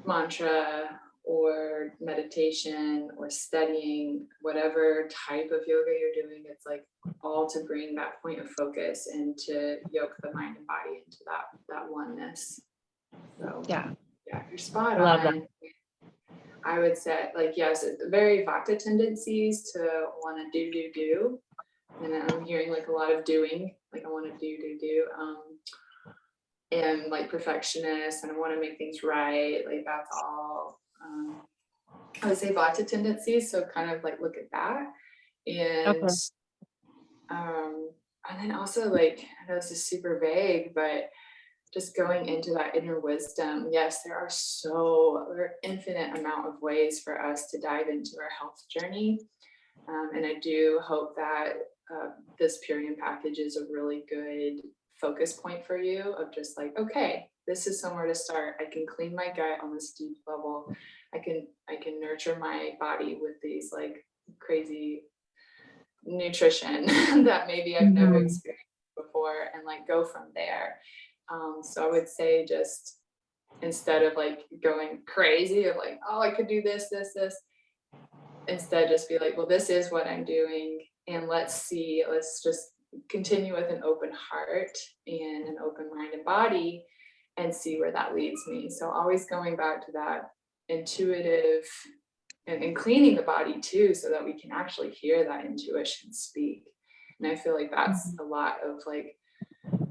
mantra or meditation or studying, whatever type of yoga you're doing, it's like all to bring that point of focus and to yoke the mind and body into that oneness. So yeah, you're spot love on. I would say, like, yes, very Vata tendencies to want to do. And I'm hearing like a lot of doing, like I want to do. And like perfectionist, and I want to make things right. Like that's all, I would say Vata tendencies. So kind of like look at that. And, Okay. and then also like, I know this is super vague, but just going into that inner wisdom. Yes, there are infinite amount of ways for us to dive into our health journey. And I do hope that this Purium package is a really good focus point for you of just like, okay, this is somewhere to start. I can clean my gut on this deep level. I can nurture my body with these like crazy nutrition that maybe I've never experienced before, and like go from there. So I would say just instead of like going crazy of like, oh, I could do this, instead just be like, well, this is what I'm doing, and let's just continue with an open heart and an open mind and body and see where that leads me. So always going back to that intuitive and cleaning the body too, so that we can actually hear that intuition speak. And I feel like that's a lot of like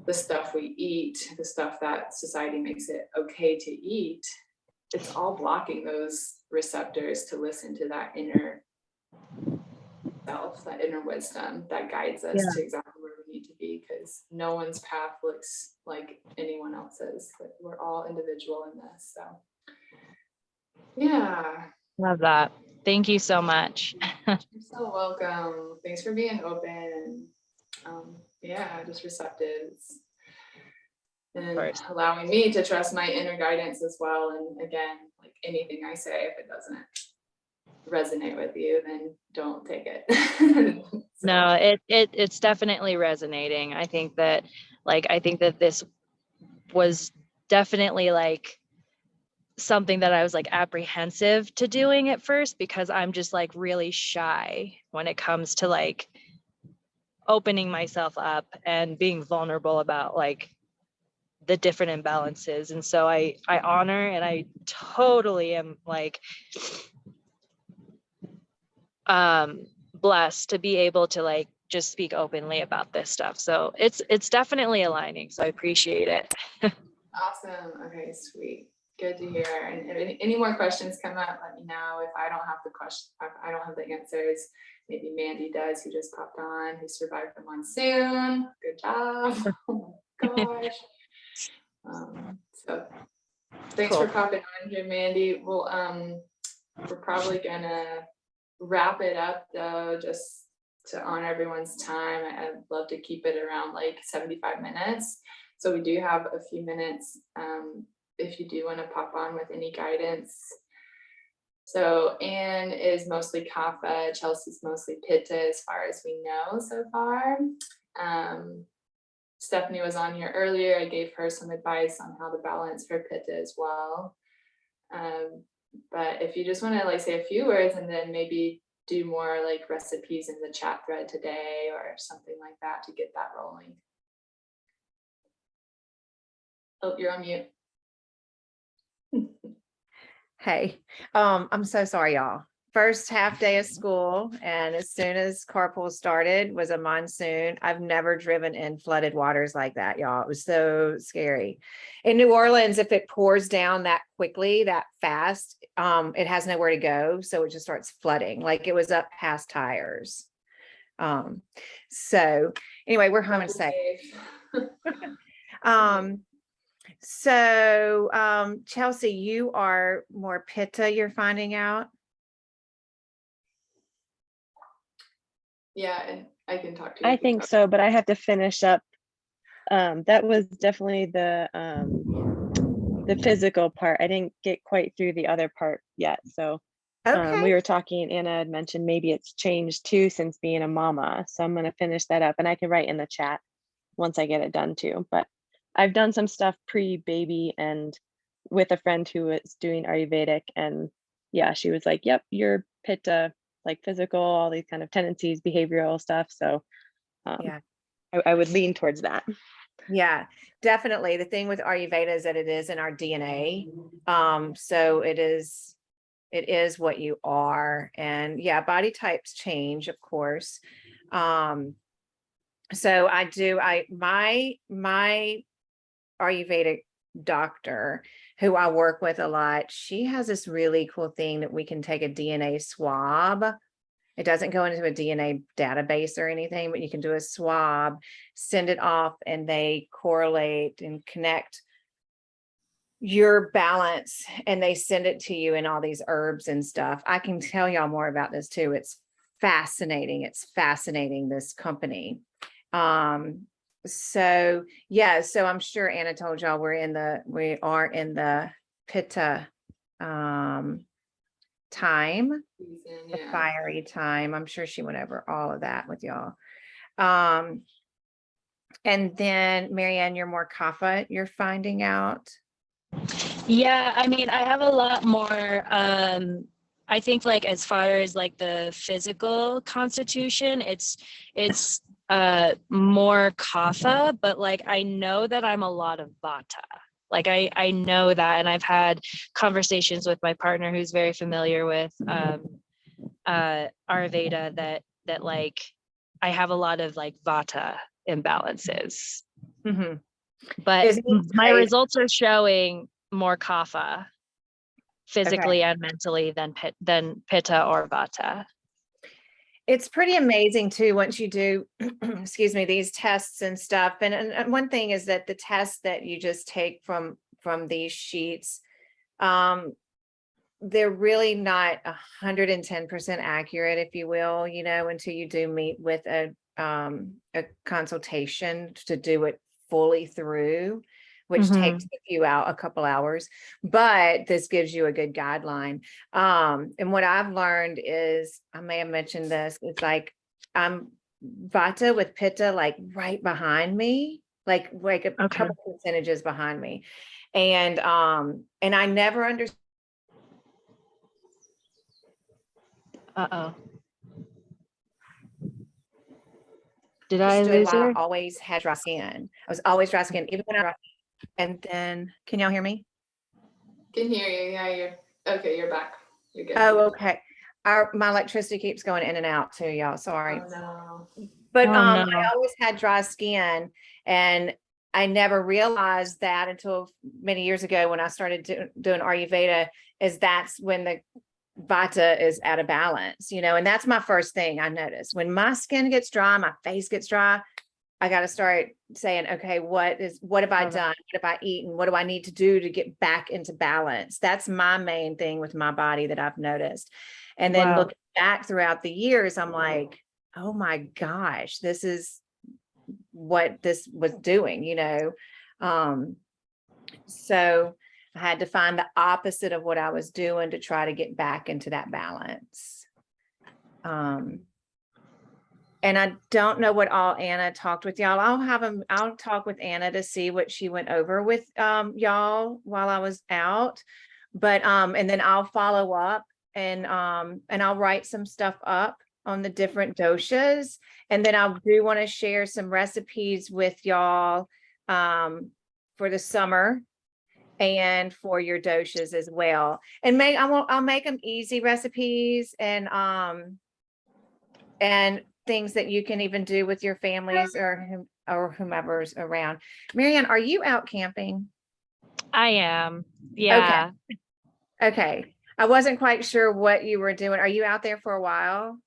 the stuff we eat, the stuff that society makes it okay to eat, it's all blocking those receptors to listen to that inner self, that inner wisdom that guides us to exactly where we need to be, because no one's path looks like anyone else's. Like we're all individual in this. So yeah. Love that. Thank you so much. You're so welcome. Thanks for being open and just receptive. And allowing me to trust my inner guidance as well. And again, like anything I say, if it doesn't resonate with you, then don't take it. No, it's definitely resonating. I think that this was definitely like something that I was like apprehensive to doing at first, because I'm just like really shy when it comes to like opening myself up and being vulnerable about like the different imbalances. And so I honor, and I totally am like blessed to be able to like just speak openly about this stuff. So it's definitely aligning. So I appreciate it. Awesome. Okay, sweet. Good to hear. And if any more questions come up, let me know. If I don't have the question, if I don't have the answers, maybe Mandy does, who just popped on, who survived the monsoon. Good job. Oh my gosh. So thanks Cool. for popping on here, Mandy. We're probably gonna wrap it up though, just to honor everyone's time. I'd love to keep it around like 75 minutes. So we do have a few minutes if you do want to pop on with any guidance. So Anne is mostly Kapha, Chelsea's mostly Pitta as far as we know so far. Stephanie was on here earlier. I gave her some advice on how to balance her Pitta as well. But if you just want to like say a few words and then maybe do more like recipes in the chat thread today or something like that to get that rolling. Oh, you're on mute. Hey, I'm so sorry, y'all. First half day of school, and as soon as carpool started was a monsoon. I've never driven in flooded waters like that, y'all. It was so scary. In New Orleans, if it pours down that quickly, that fast, it has nowhere to go. So it just starts flooding, like it was up past tires. So anyway, we're home and safe. Chelsea, you are more Pitta, you're finding out? Yeah, and I can talk to you. I think so, but I have to finish up. That was definitely the physical part. I didn't get quite through the other part yet. So Okay. we were talking, Anna had mentioned maybe it's changed too since being a mama. So I'm going to finish that up and I can write in the chat once I get it done too. But I've done some stuff pre-baby and with a friend who was doing Ayurvedic, and yeah, she was like, yep, you're Pitta, like physical, all these kind of tendencies, behavioral stuff. So Yeah. I would lean towards that. Yeah, definitely. The thing with Ayurveda is that it is in our DNA. So it is what you are. And yeah, body types change, of course. So my Ayurvedic doctor who I work with a lot, she has this really cool thing that we can take a DNA swab. It doesn't go into a DNA database or anything, but you can do a swab, send it off, and they correlate and connect your balance, and they send it to you in all these herbs and stuff. I can tell y'all more about this too. It's fascinating. It's fascinating, this company. So yeah, so I'm sure Anna told y'all we are in the Pitta time, the fiery time. I'm sure she went over all of that with y'all. And then Marianne, you're more Kapha, you're finding out. Yeah, I mean, I have a lot more, I think like as far as like the physical constitution, it's more Kapha, but like I know that I'm a lot of Vata. Like I know that, and I've had conversations with my partner who's very familiar with Ayurveda that like I have a lot of like Vata imbalances. Mm-hmm. But my results are showing more Kapha physically and mentally than Pitta or Vata. It's pretty amazing too, once you do, excuse me, these tests and stuff. And one thing is that the tests that you just take from these sheets, they're really not 110% accurate, if you will, until you do meet with a consultation to do it fully through, which takes a couple hours, but this gives you a good guideline. And what I've learned is, I may have mentioned this, it's like I'm Vata with Pitta, like right behind me, like a couple percentages behind me. And I never understood. Did I lose her? I always had dry skin. I was always dry skin, even when I. And then, can y'all hear me? Can hear you. Yeah, you're back. You're good. Oh, okay. My electricity keeps going in and out too, y'all. Sorry. Oh, no. But I always had dry skin, and I never realized that until many years ago when I started doing Ayurveda, is that's when the Vata is out of balance, and that's my first thing I noticed. When my skin gets dry, my face gets dry, I got to start saying, okay, what have I done? What have I eaten? What do I need to do to get back into balance? That's my main thing with my body that I've noticed. And then looking back throughout the years, I'm like, oh my gosh, this is what this was doing, so I had to find the opposite of what I was doing to try to get back into that balance. And I don't know what all Anna talked with y'all. I'll talk with Anna to see what she went over with y'all while I was out. But and then I'll follow up and I'll write some stuff up on the different doshas. And then I do want to share some recipes with y'all for the summer and for your doshas as well. And I'll make them easy recipes and things that you can even do with your families or whomever's around. Marianne, are you out camping? I am. Yeah. Okay. I wasn't quite sure what you were doing. Are you out there for a while?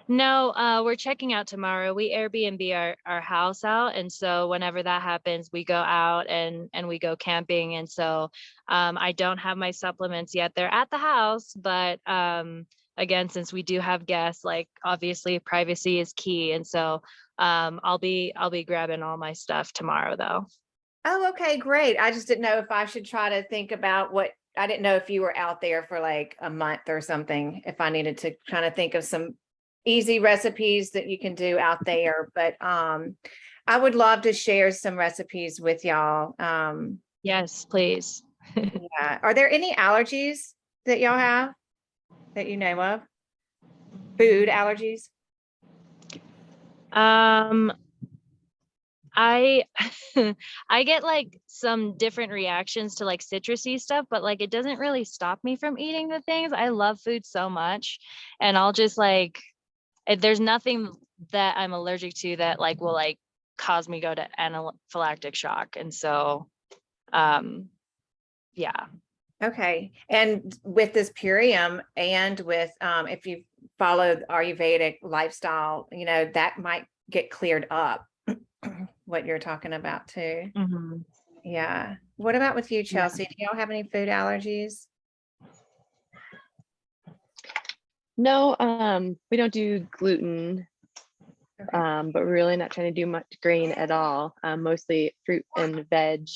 No, we're checking out tomorrow. We Airbnb our house out. And so whenever that happens, we go out and we go camping. And so I don't have my supplements yet. They're at the house, but again, since we do have guests, like obviously privacy is key. And so I'll be grabbing all my stuff tomorrow though. Oh, okay, great. I just didn't know if I should try to think about I didn't know if you were out there for like a month or something, if I needed to kind of think of some easy recipes that you can do out there. But I would love to share some recipes with y'all. Yes, please. Yeah. Are there any allergies that y'all have that you know of? Food allergies? I I get like some different reactions to like citrusy stuff, but like it doesn't really stop me from eating the things. I love food so much, and I'll just like there's nothing that I'm allergic to that like will like cause me go to anaphylactic shock. And so yeah. Okay. And with this Purium and with if you follow the Ayurvedic lifestyle, that might get cleared up. What you're talking about too. Mm-hmm. Yeah. What about with you, Chelsea? Do y'all have any food allergies? No, we don't do gluten, Okay. but we're really not trying to do much grain at all. Mostly fruit and veg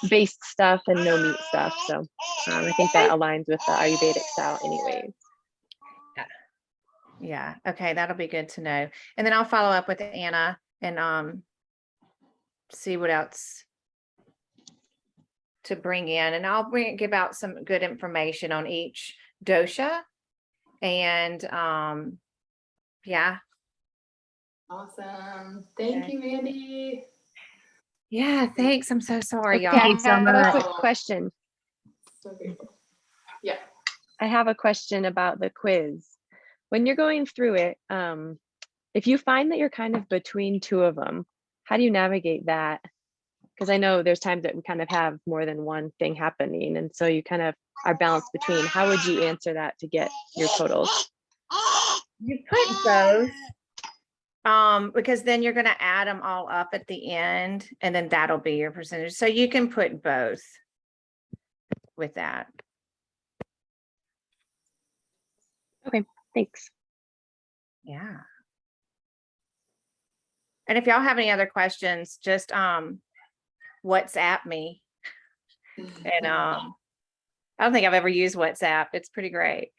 based stuff and no meat stuff. So I think that aligns with the Ayurvedic style anyways. Yeah. Okay. That'll be good to know. And then I'll follow up with Anna and see what else to bring in. And I'll give out some good information on each dosha. And yeah. Awesome. Thank you, Mandy. Yeah, thanks. I'm so sorry, y'all. I have a quick question. So grateful. Yeah. I have a question about the quiz. When you're going through it, if you find that you're kind of between two of them, how do you navigate that? Because I know there's times that we kind of have more than one thing happening. And so you kind of are balanced between. How would you answer that to get your totals? You put both. Because then you're going to add them all up at the end, and then that'll be your percentage. So you can put both with that. Okay, thanks. Yeah. And if y'all have any other questions, just WhatsApp me. And I don't think I've ever used WhatsApp. It's pretty great.